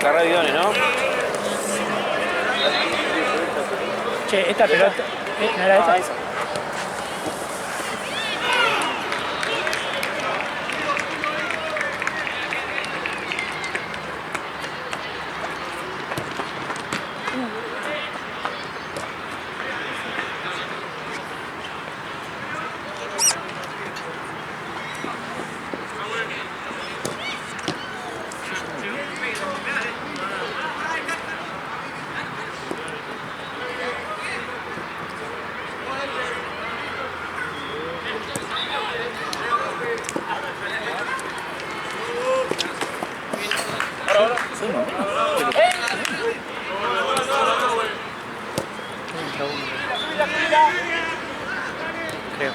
carrera de bidones, ¿no? Che, esta pelota... ¿No era esa? Creo.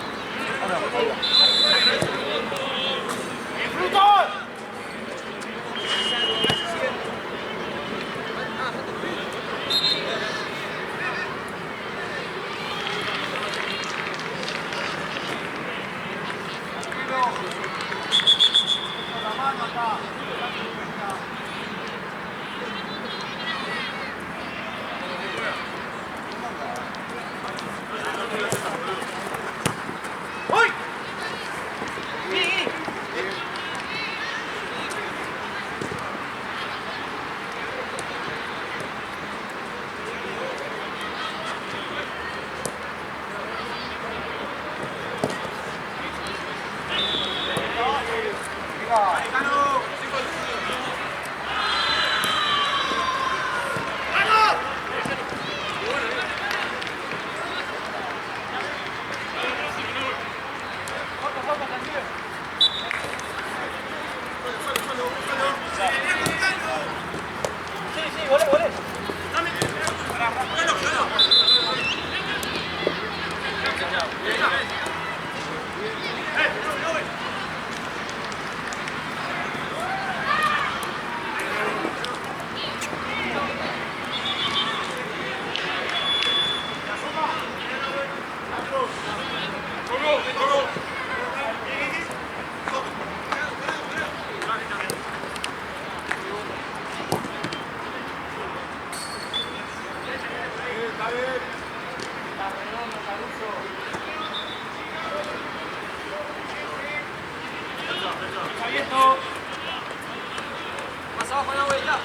Más abajo la vuelta.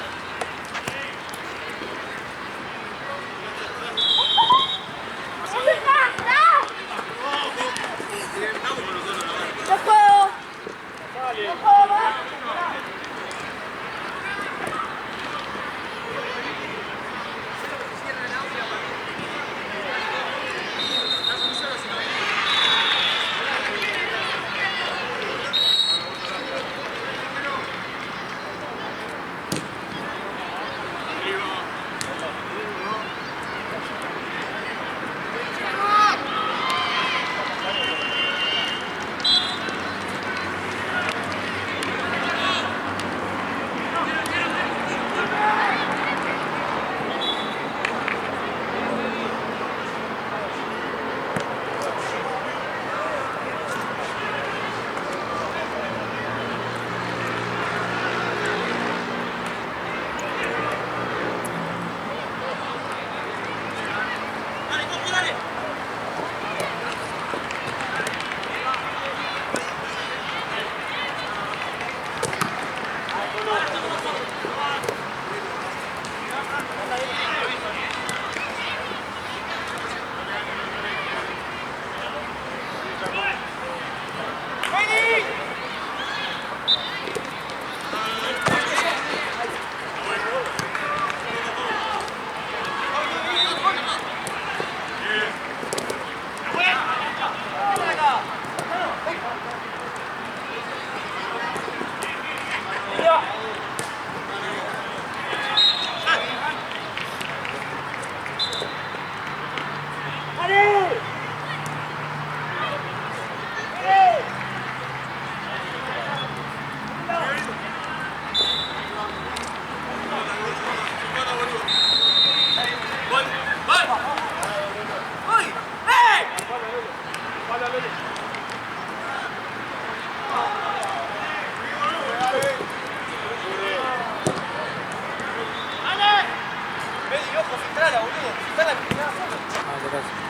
jugala, boludo. Está la primera sola. Ah, gracias.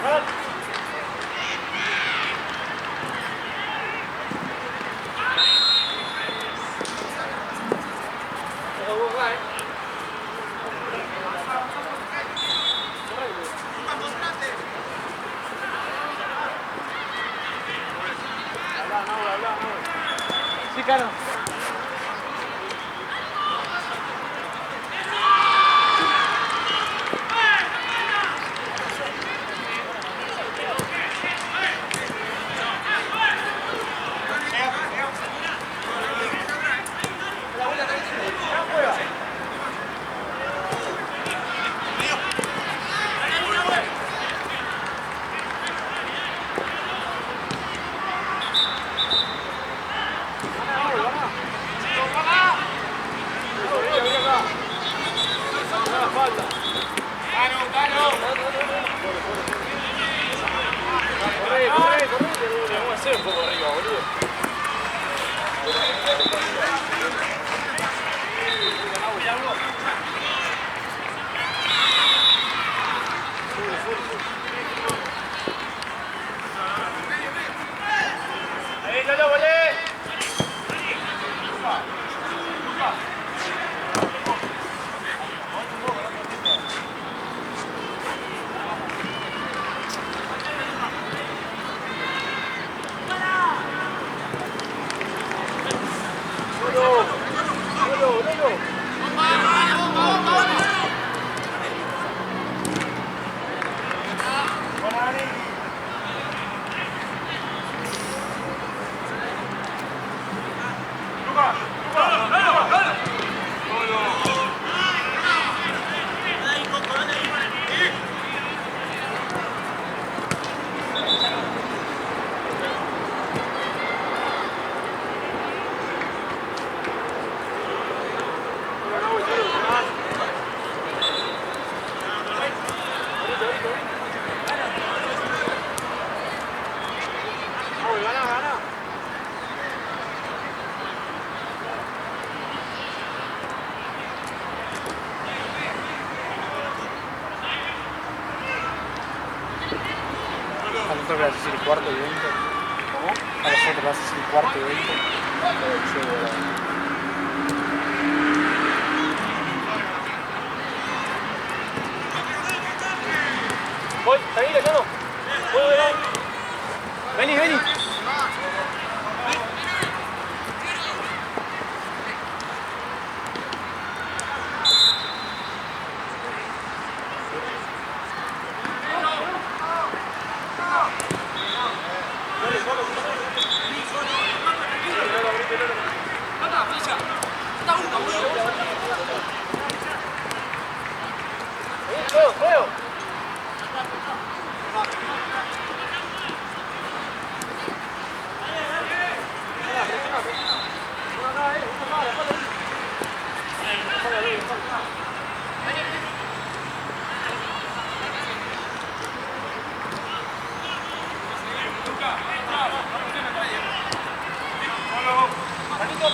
Dejala. Sí, claro. Un poco arriba, boludo. Ahí, Lolo, volé. A nosotros vas a decir cuarto y 20. ¿Cómo? A nosotros vas a decir cuarto y 20. Sí, bueno. Voy, tranquilo, yo no. Vení, vení. Juego.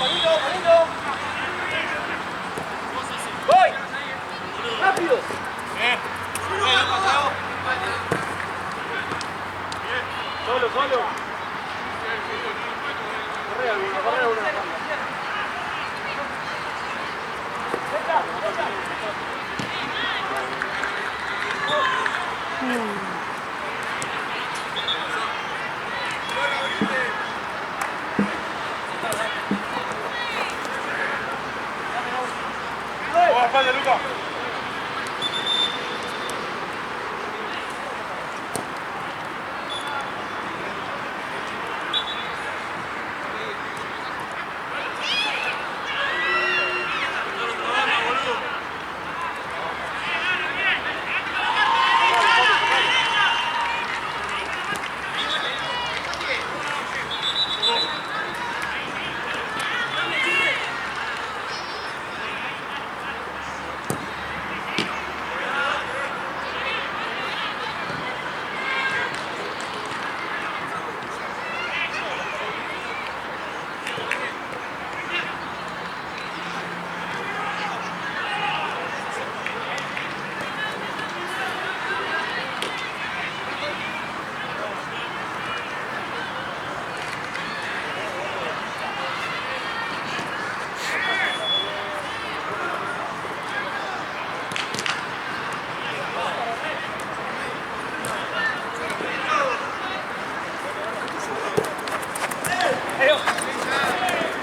Palito. Voy. Rápido. Solo. Corre alguna. Espalda, Luca.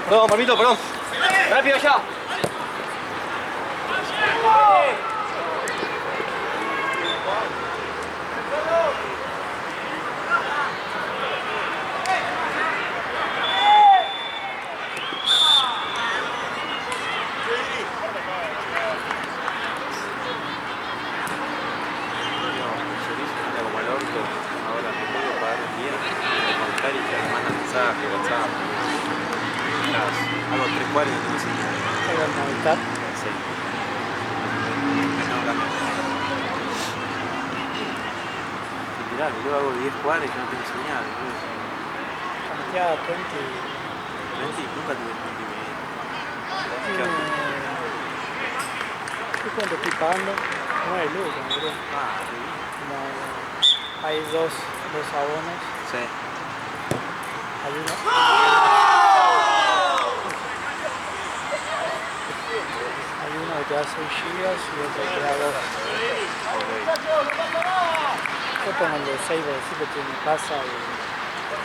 Perdón, papito, perdón. Rápido ya. Hago 3 cuadros y no tengo señal. ¿Hay una mitad? Sí. No, cambio. Literal, yo hago 10 cuadros y yo no tengo señal. Santiago, 20. 20, nunca tuve 20 y medio. ¿Qué onda? ¿Tú cuánto estoy pagando? 9 lucas, creo. Ah, sí. Hay dos abonos. Sí. Hay uno. Hay uno que te da 6 gigas y otro que te da 2. Yo pongo el de 6 porque sí que estoy en mi casa y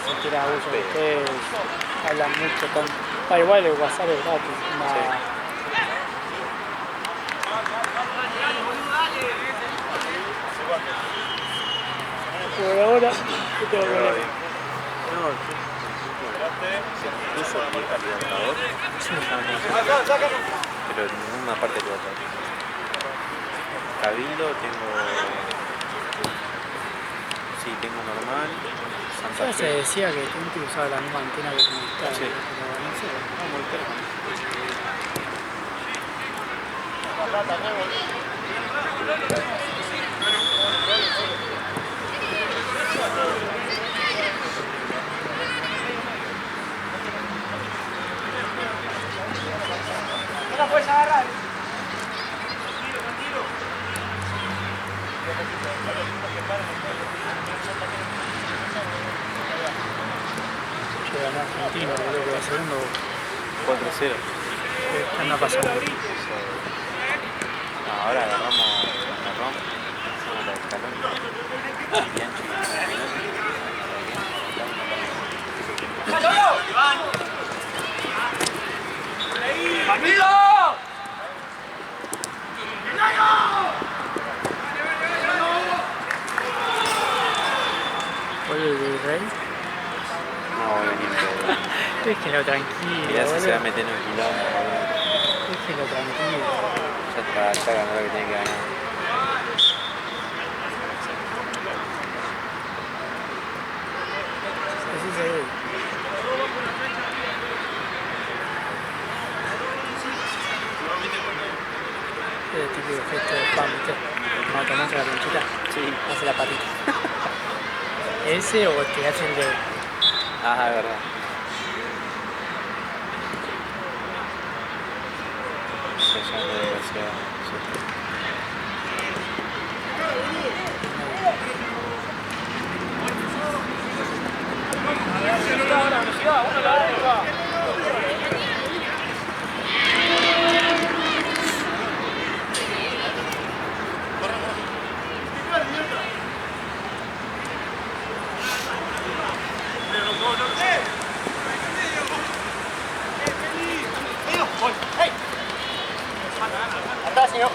si quieres abuso de ustedes, hablan mucho con... igual el WhatsApp es gratis. Por ahora, ¿qué tengo que ver? No, yo, incluso mi calidad pero en ninguna parte del WhatsApp. Cabildo tengo... Sí, tengo normal. Santa Ya se Fe. decía que tengo que usar la misma antena que Movistar, Sí. pero no sé. Vamos a buscar. No la puedes agarrar. Que ganó Argentina, creo que va segundo. 4-0. ¿Qué anda pasando? No, ahora agarramos la ROM, hacemos la escalón. Bianchi, ¡Camilo! ¿Vuelve el Virrey? no voy a venir todo. Déjenlo tranquilo, Mirá si se va a boludo. meter en un quilombo, boludo. Déjenlo tranquilo. Ya está, ya ganó lo que tiene que ganar. Así se ve. Es el típico gesto de fan, ¿viste? Cuando te muestra la conchita, Sí. hace la patita. ¿Ese o te hace el dedo? Ah, es verdad. Ya no debe ser. Atrás, señor.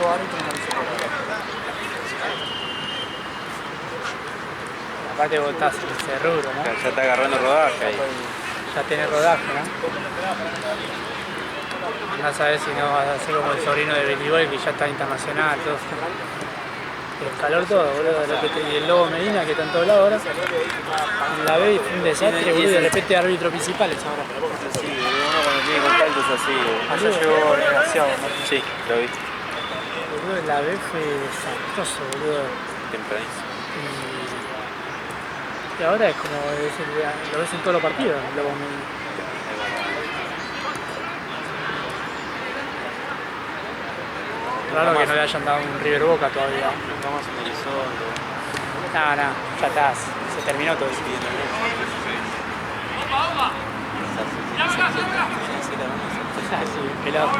Yo árbitro no hice por ahora. Aparte vos estás en ese rubro, ¿no? Ya está agarrando rodaje ahí. Ya tenés rodaje, ¿no? Andás a ver si no vas a ser como el sobrino de Belibol que ya está internacional, todo. El calor todo, boludo, y el Lobo Medina que está en todos lados ahora. En la B fue un desastre, boludo, y de repente árbitro principales ahora. Sí, uno cuando tiene contacto es así. Ayer llegó demasiado, ¿no? Sí, lo viste. Boludo, la B fue desastroso, boludo. Tempranísimo. Y ahora es como, lo ves en todos los partidos, el Lobo Medina. Raro que no le hayan dado un River Boca todavía. Vamos a Elizondo. No, ya está, se terminó todo eso. Sí, pelado.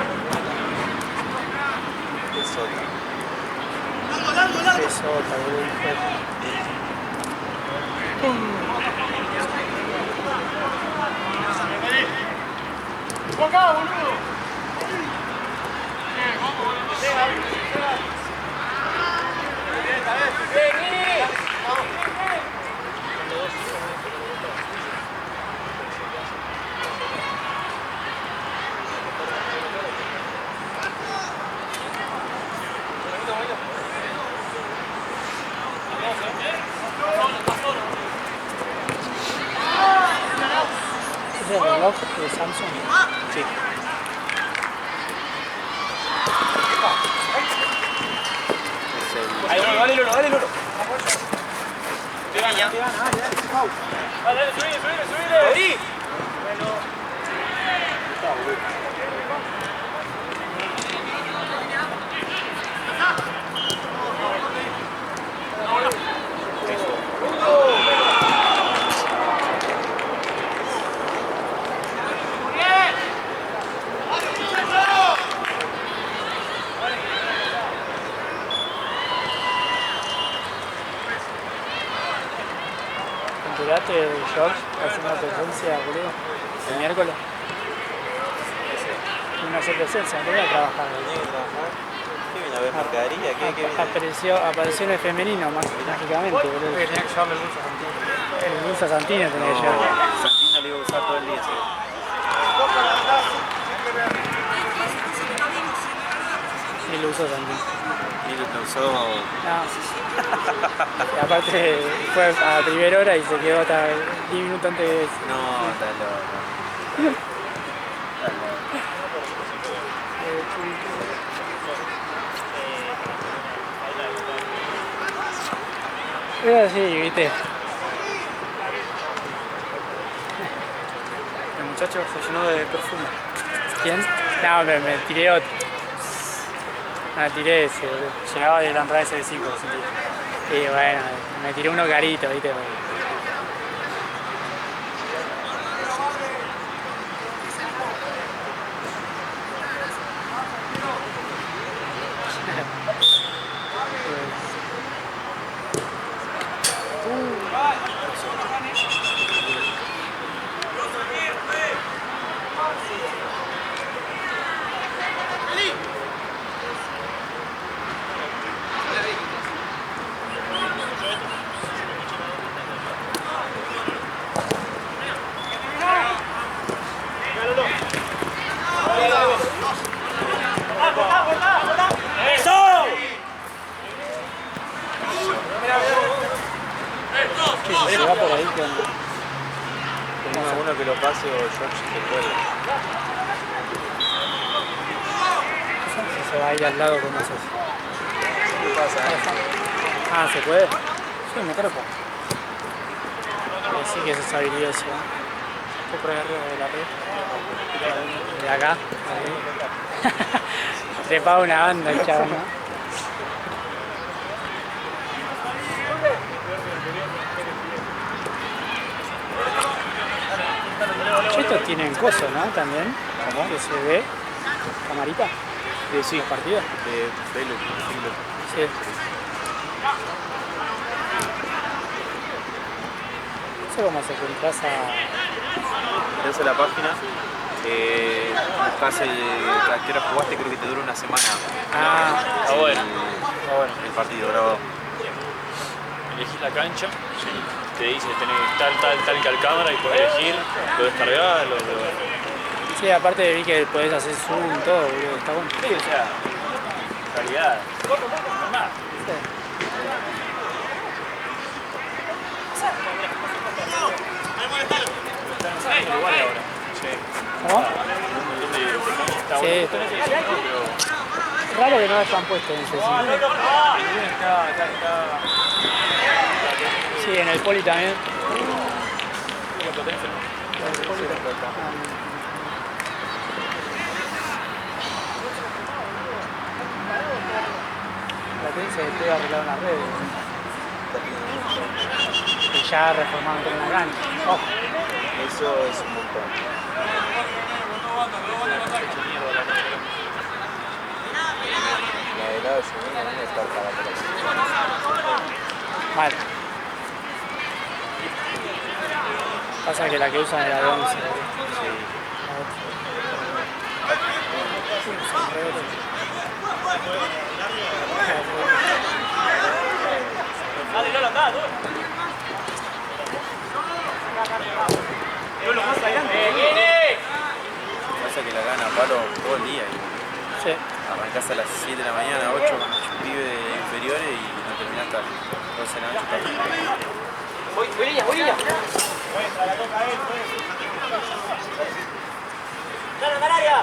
Pesota, boludo. ¡Acá, boludo! ¿Es el reloj de Samsung? Sí. Ahí, dale, Lolo, dale, Lolo. Te gana. Dale, subile. Ahí. Enterate de George haciendo una presencia, boludo, el miércoles. Una presencia, no voy a trabajar. ¿Qué viene a ver mercadería? ¿Qué viene? Apareció en el femenino, mágicamente, boludo. Tenía que llevarle el bolso a Santino. El Dulce Santino tenía que llevar. Santino le iba a usar todo el día. ¿Sí? Y lo usó Santino. Y lo usó. No. Y aparte fue a primera hora y se quedó hasta 10 minutos antes de... No, está loco. Era así, viste. El muchacho se llenó de perfume. ¿Quién? No, me tiré otro. Me tiré ese, boludo. Llegaba de la entrada ese de 5, sentí. Y bueno, me tiré uno carito, viste. Si se va por ahí, ¿qué onda? Uno que lo pase o George se puede. Si se va a ir al lado, ¿cómo haces? ¿Qué pasa? Ah, ¿se puede? Sí, me trepo. Sí que eso es habilidoso. Estoy por ahí arriba de la red. De acá. Ahí. Trepaba una banda el chavo, ¿no? Estos tienen cosas, ¿no? También. ¿Cómo? Que se ve. Camarita. Sí, Los partidos. de Belu. Sí. No sé cómo se entras a... Entras a la página, buscas a qué hora jugaste, creo que te dura una semana. Ah, Está bueno. El partido grabado. elegís la cancha, te dice tenés tal calcámara y podés elegir, lo descargar, lo... Sí, aparte vi que podés hacer zoom, todo, boludo, está bueno. Sí, o sea, calidad. Normal. Sí. Están igual ahora. ¿Cómo? Está Sí. bueno. Raro que no hayan puesto en ese cine. Sí, en el Poli también. La Platense debe arreglar una red. Y ya reformaron toda una cancha. Oh. Eso es un montón. La de lado de está para Mal. Pasa que la que usan era de 11. Dale, no lo andás, tú. Pasa que la gana palo todo el día. Sí. Arrancás a las 7 de la mañana, 8 con los pibes de inferiores y no terminás hasta las 12 de la noche. Bolilla. ¡Dale, al área!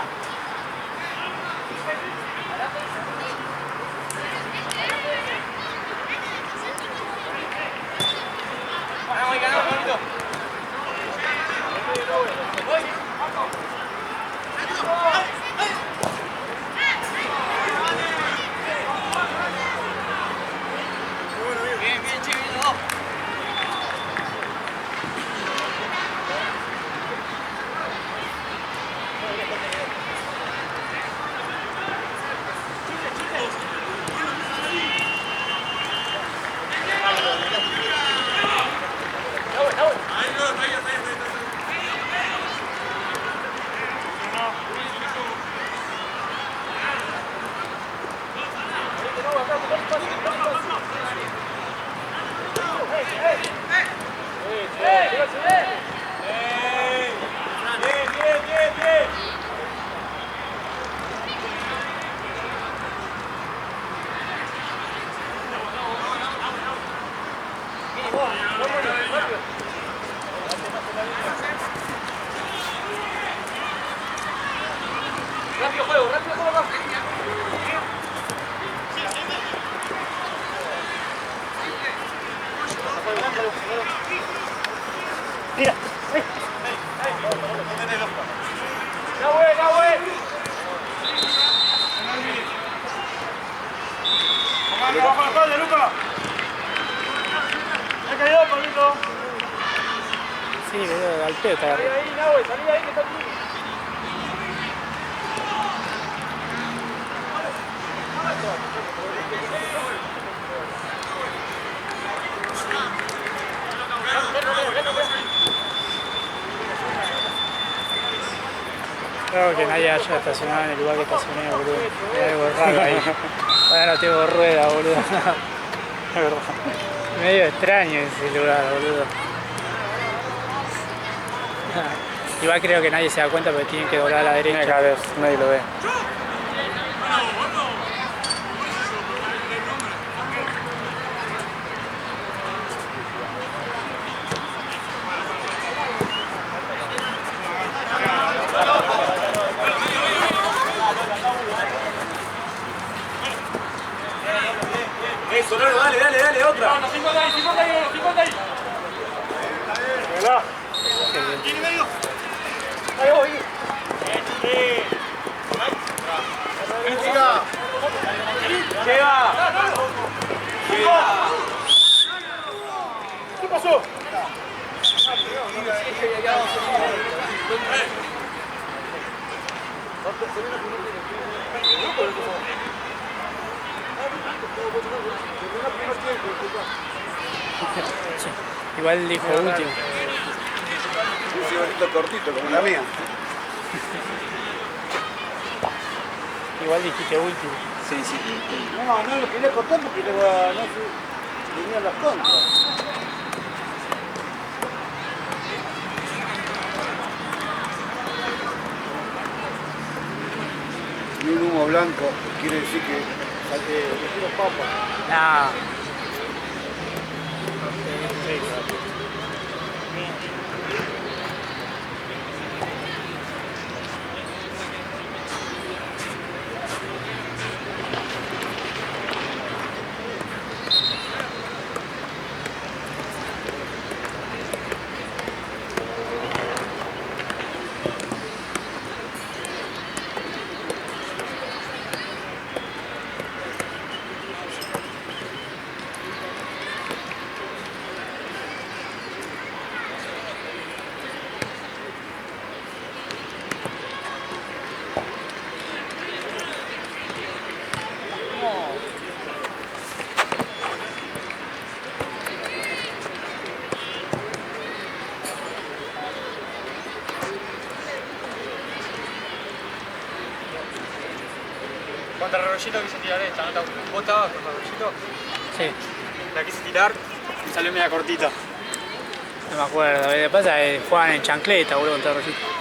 Rápido juego. Mira. ¡Ya, ¡Vamos a la calle, Luca! ¡Me cayó, Pablito! Sí, boludo, al pedo está agarrado. Salí ahí, Nahue, salí ahí que está aquí. Claro que nadie haya estacionado en el lugar que estacioné, boludo. Hay algo raro ahí. Ahora no tengo rueda, boludo. Es verdad. Medio extraño ese lugar, boludo. Igual creo que nadie se da cuenta porque tienen que doblar a la derecha. Cada vez nadie lo ve. Eso, no, dale, otra. No, 50 ahí. Hola. ¿Quién medio? Ahí voy. Lleva. ¿Qué pasó? Igual dijo último. Un bonito cortito como la mía. Igual dijiste último. Sí. No, lo quería cortar porque no sé. venían las contras. Y un humo blanco quiere decir que quiero papas. No. Contra Rollito quise tirar esta, ¿no? ¿Vos estabas contra Rollito? Sí. La quise tirar y salió media cortita. No me acuerdo. Lo que pasa es que juegan en chancleta, boludo, contra Rosito.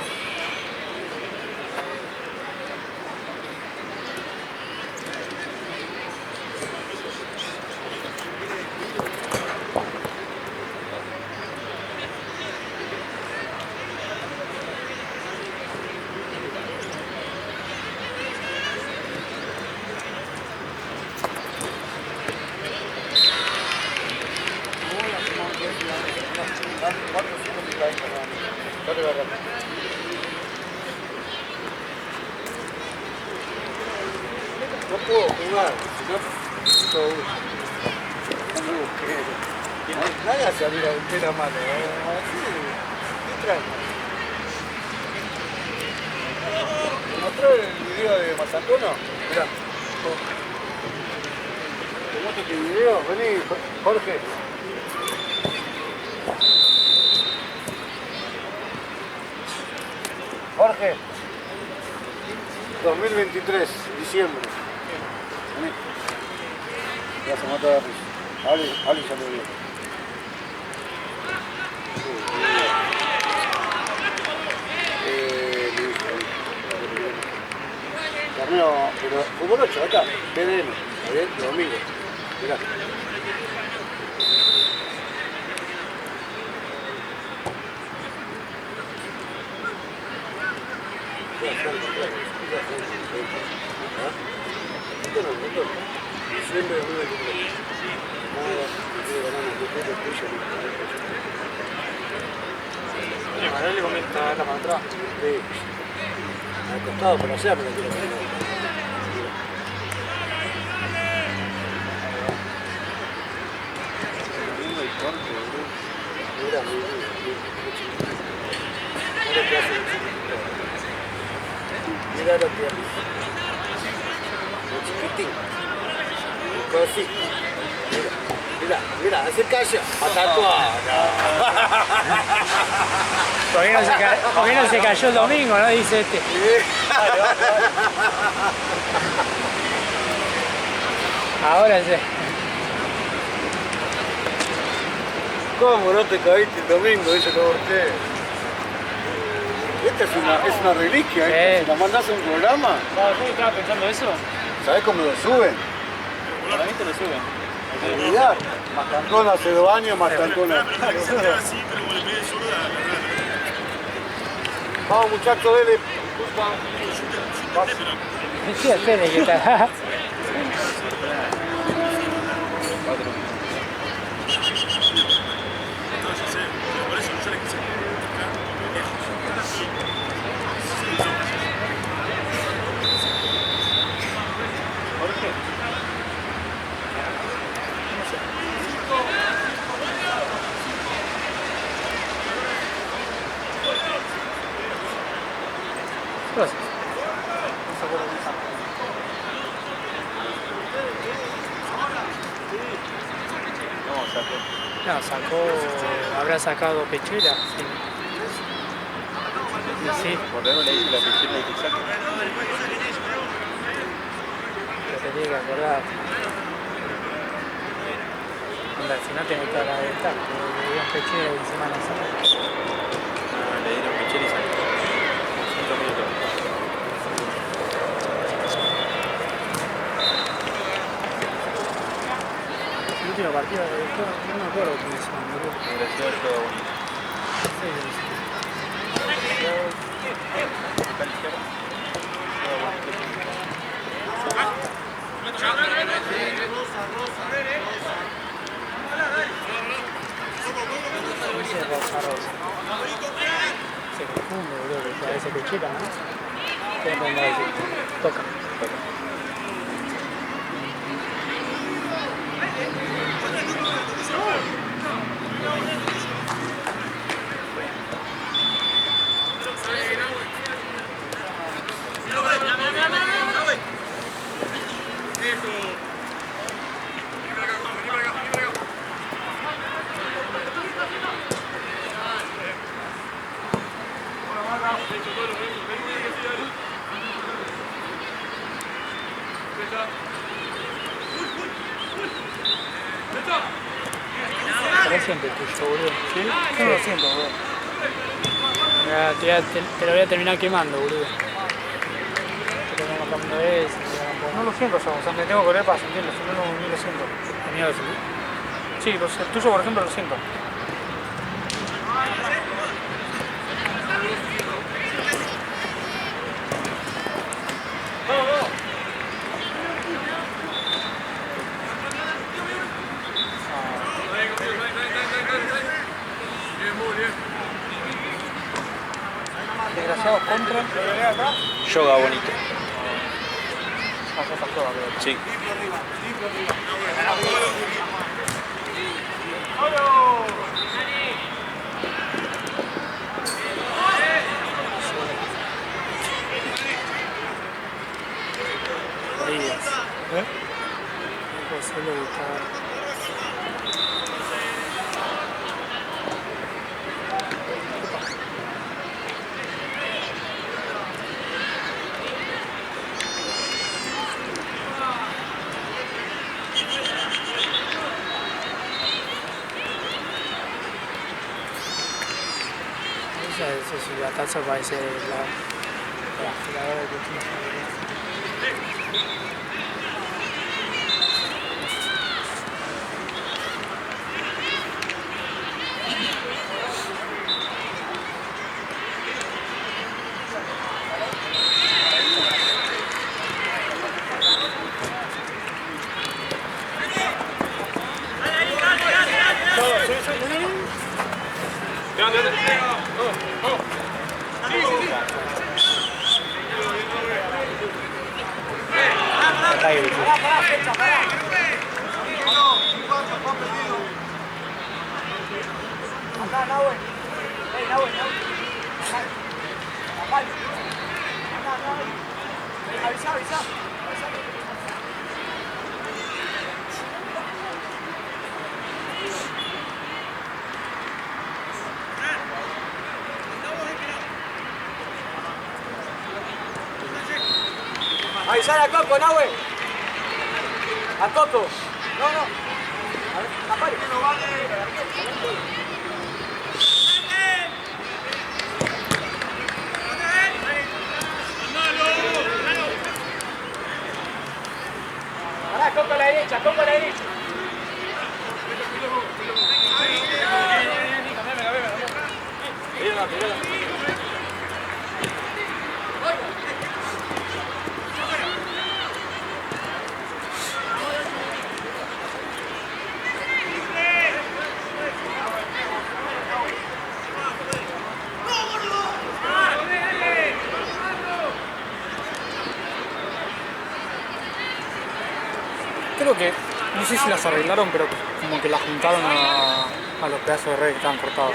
No puedo jugar, si no, no me busqué. Nadie hace abrir la mano, así, ¿qué trae? ¿Te mostró el video de Mazantuno? Mirá. ¿Te muestro este video? Vení, Jorge. Jorge. 2023, diciembre. Vení. Ya se mató de risa. Ali ya lo vio. Torneo, pero fútbol 8, acá, BDM, ¿está bien? De domingo. Mirá. Diciembre de 2023. Nada, ¿A Manuel le conviene traerla para atrás? sí. Al costado por allá, pero quiero poner. Mira, mira lo que hace. Lo chiquitín. Un cosito. Mira, hace callo. Patatua. ¿Por qué no se cayó el domingo, no? Dice este. Ahora sí. ¿Cómo no te caíste el domingo? Dice todo usted. Esta es una reliquia, ¿eh? Si la mandás a un programa, Yo estaba pensando eso. ¿sabés cómo lo suben? Para mí te lo suben. Olvidar. Mastantona hace 2 años, Mastantona. Vamos muchachos, dele. Sí, espere que está. Gracias. No, habrá sacado Pechela. Sí. Sí. Por algo le dije la piscina y que saque. Pero te tiene que acordar. Hombre, si no tenés que hablar de estar, pero le dieron pechera en Semana Santa. Le dieron pechera y salió. 5 minutos. El último partido de esto, no me acuerdo quiénes son, boludo. Agradeció el juego bonito. Sí, sí. Acá a la izquierda. Juego bonito. Dice Rosa Rosa. Se confunde, boludo, que parece pechera, ¿no? ¿Qué entendés decir? Toca. Lo siento el tuyo, boludo. ¿Sí? Yo lo siento, boludo. Te lo voy a terminar quemando, boludo. Te lo vamos cambiando de ese. No lo siento yo, o sea, me tengo que volver para sentirlo, si no, ni lo siento. ¿Tenía lo sentí? Sí, el tuyo, por ejemplo, lo siento. Desgraciados contra. Yoga bonito. Hace factor, creo. Sí. Díaz. José lo gustaba. Eso sí, la taza parece la afiladora de cocina. Avisar a Coco, Nahue. A Coco. No, no. A Pari. Pará, Coco a la derecha, Coco a la derecha. Creo que, no sé si las arreglaron, pero como que las juntaron a los pedazos de red que estaban cortados.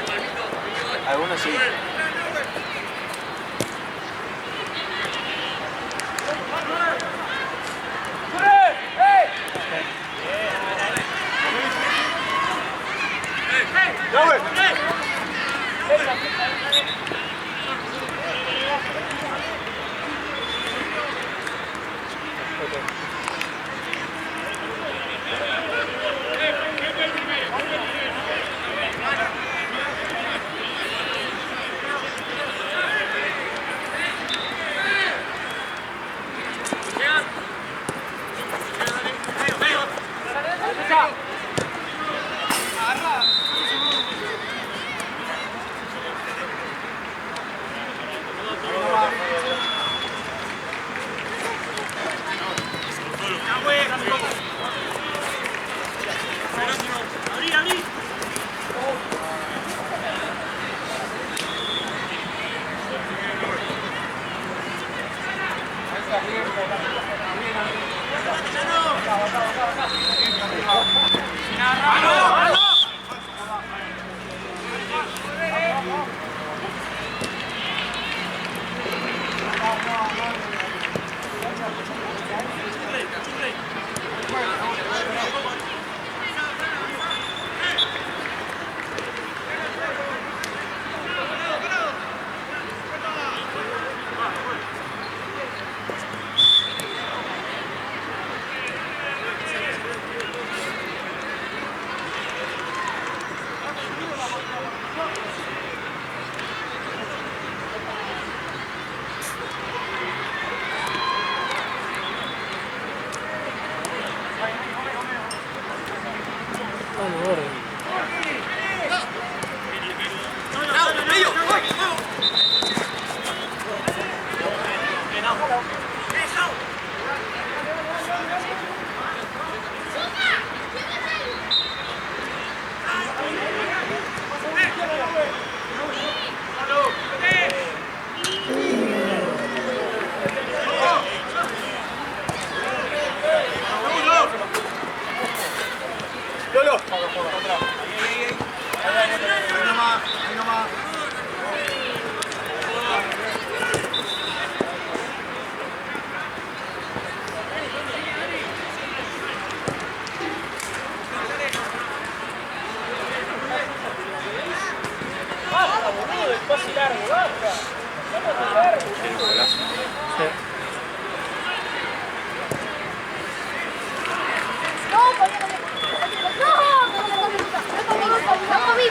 Algunos sí.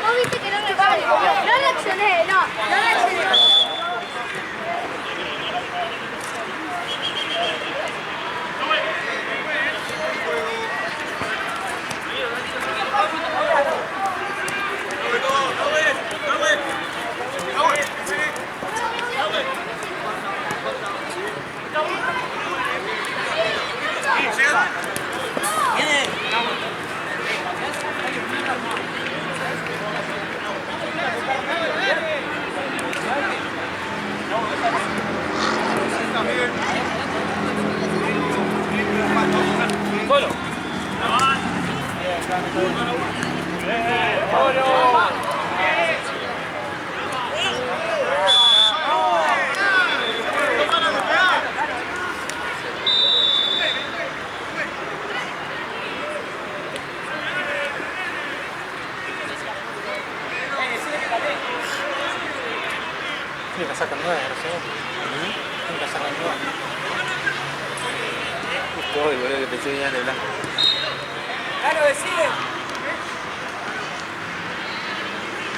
Vos viste que no me vale. No reaccioné, no reaccioné. La sacan nueva, ¿no? La sacan nueva. Justo hoy, boludo, que pensé que venían de blanco. Claro, decide.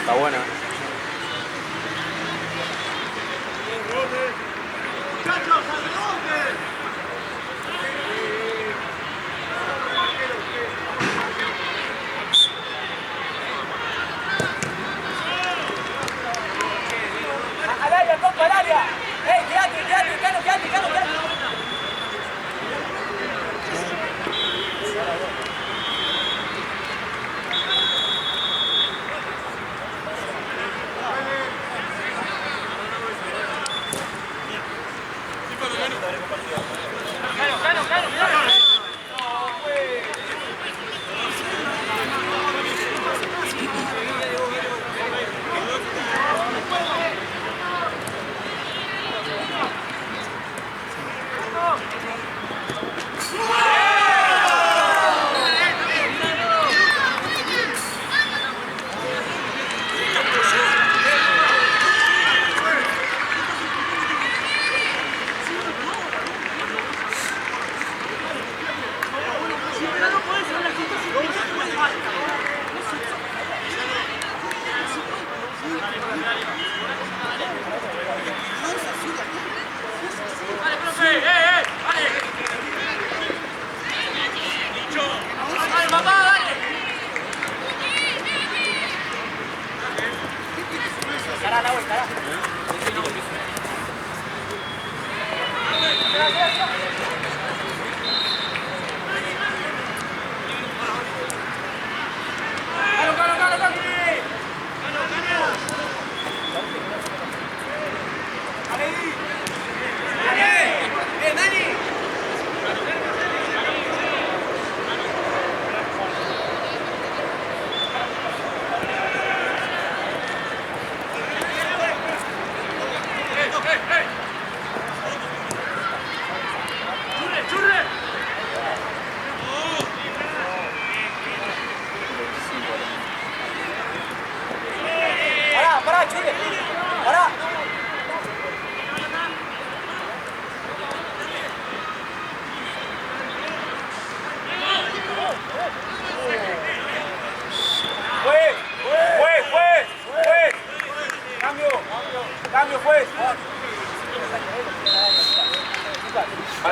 Está bueno. Al área, compa, al área. Quédate, Cano.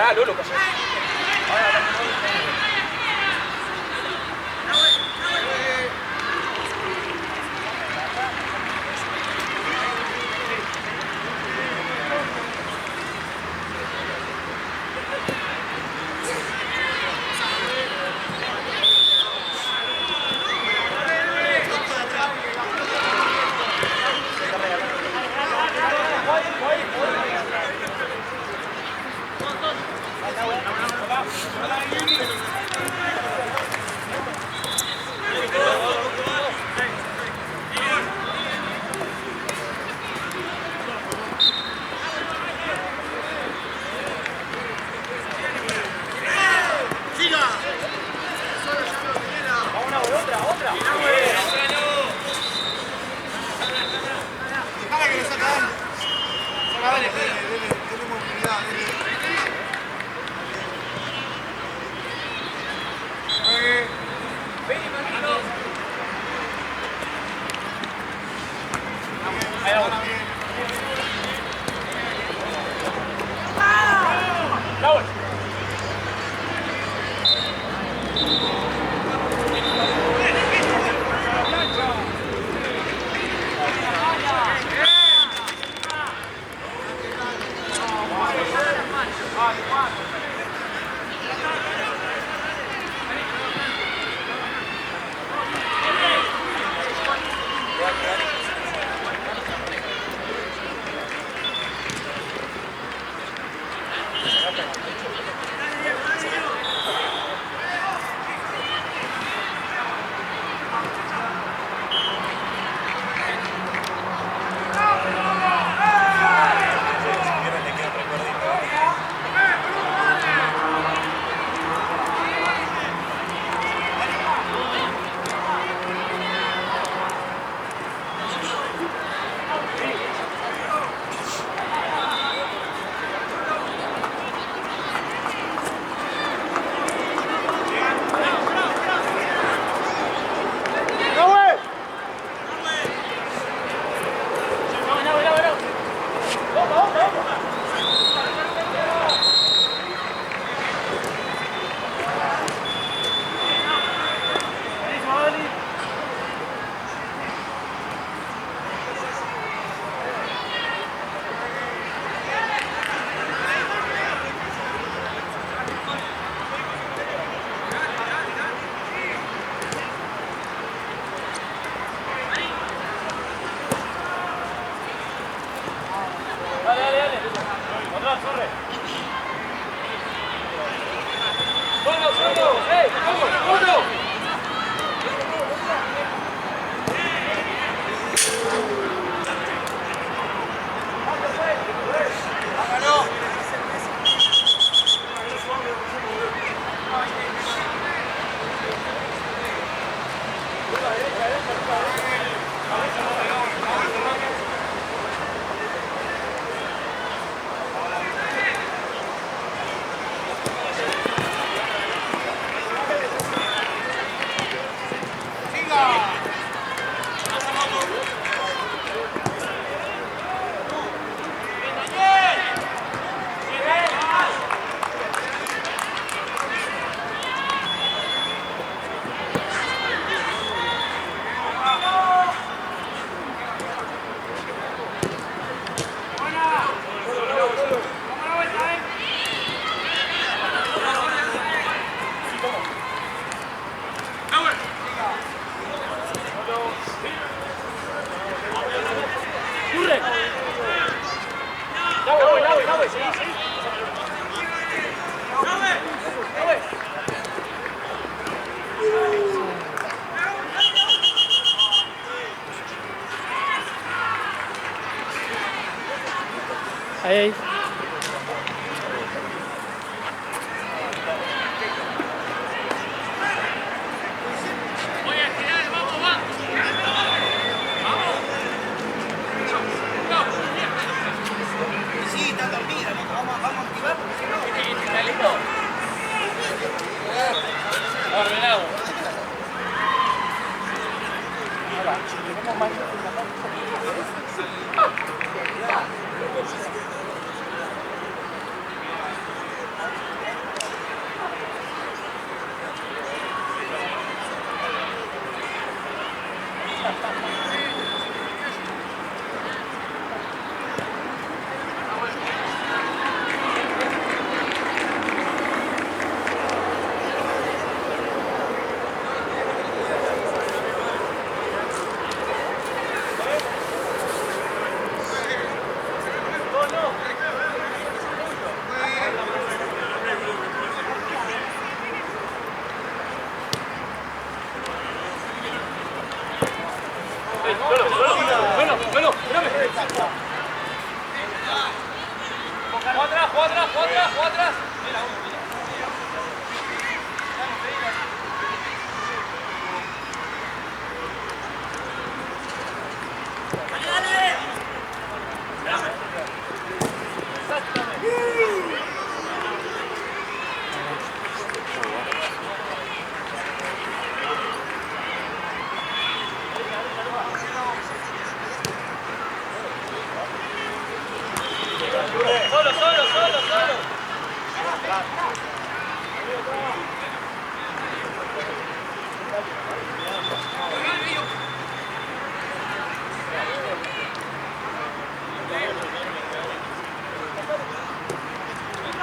Pará, Lolo, casi. Juega atrás.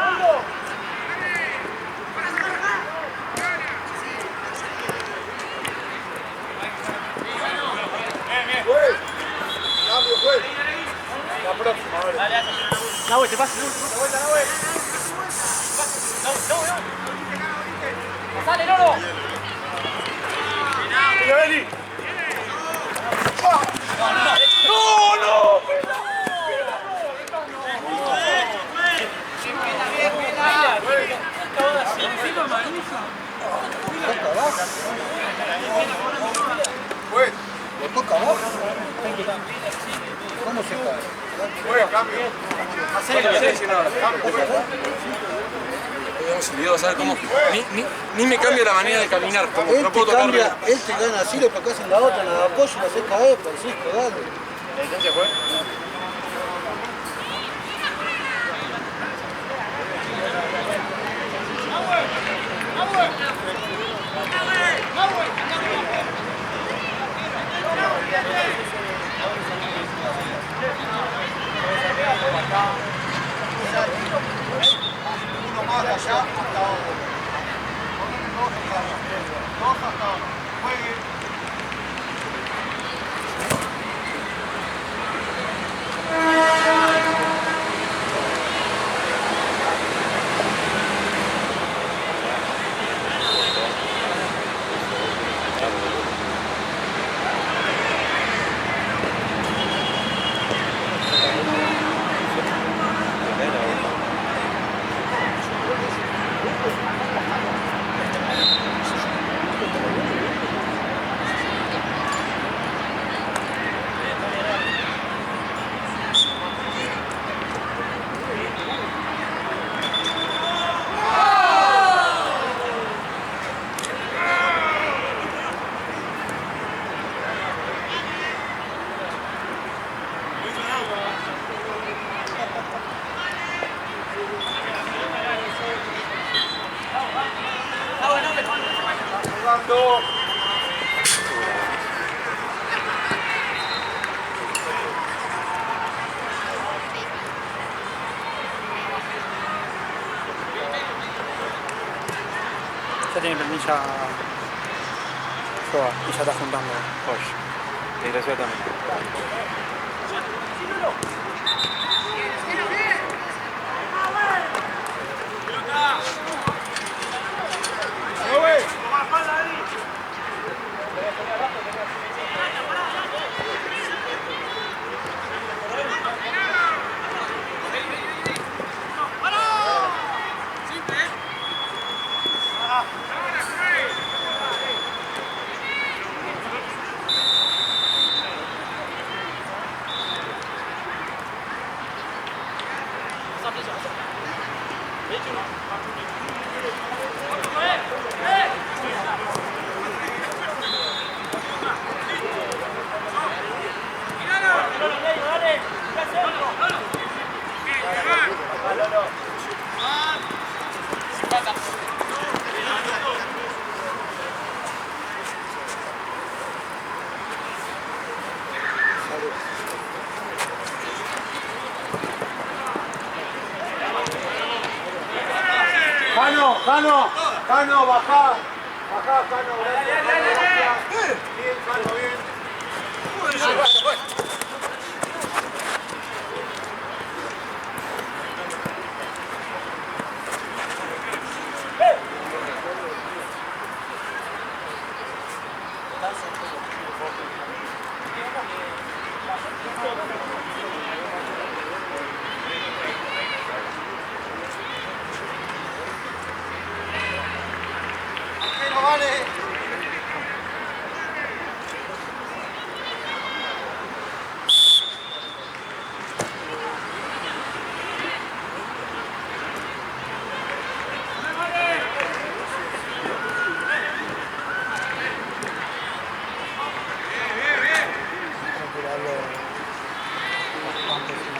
Solo. Nahuel, te pasa. Nahuel. Pasale, Lolo. Vení. ¿Lo toca abajo? ¿Cómo se cae? Juega, cambio. Habíamos olvidado saber cómo. Ni me cambia la manera de caminar. Como no puedo tocar. Él te gana así, lo tocas en la otra, en la apoyo y lo haces caer, Francisco, dale. ¿La distancia fue? Uno más de allá hasta abajo. Dos hasta abajo. Juegue. Ya tiene permisa Joa y ya está juntando. Desgraciadamente. Cano, bajá, Cano, gracias. Bien, Cano, bien. Hay que darle los campos.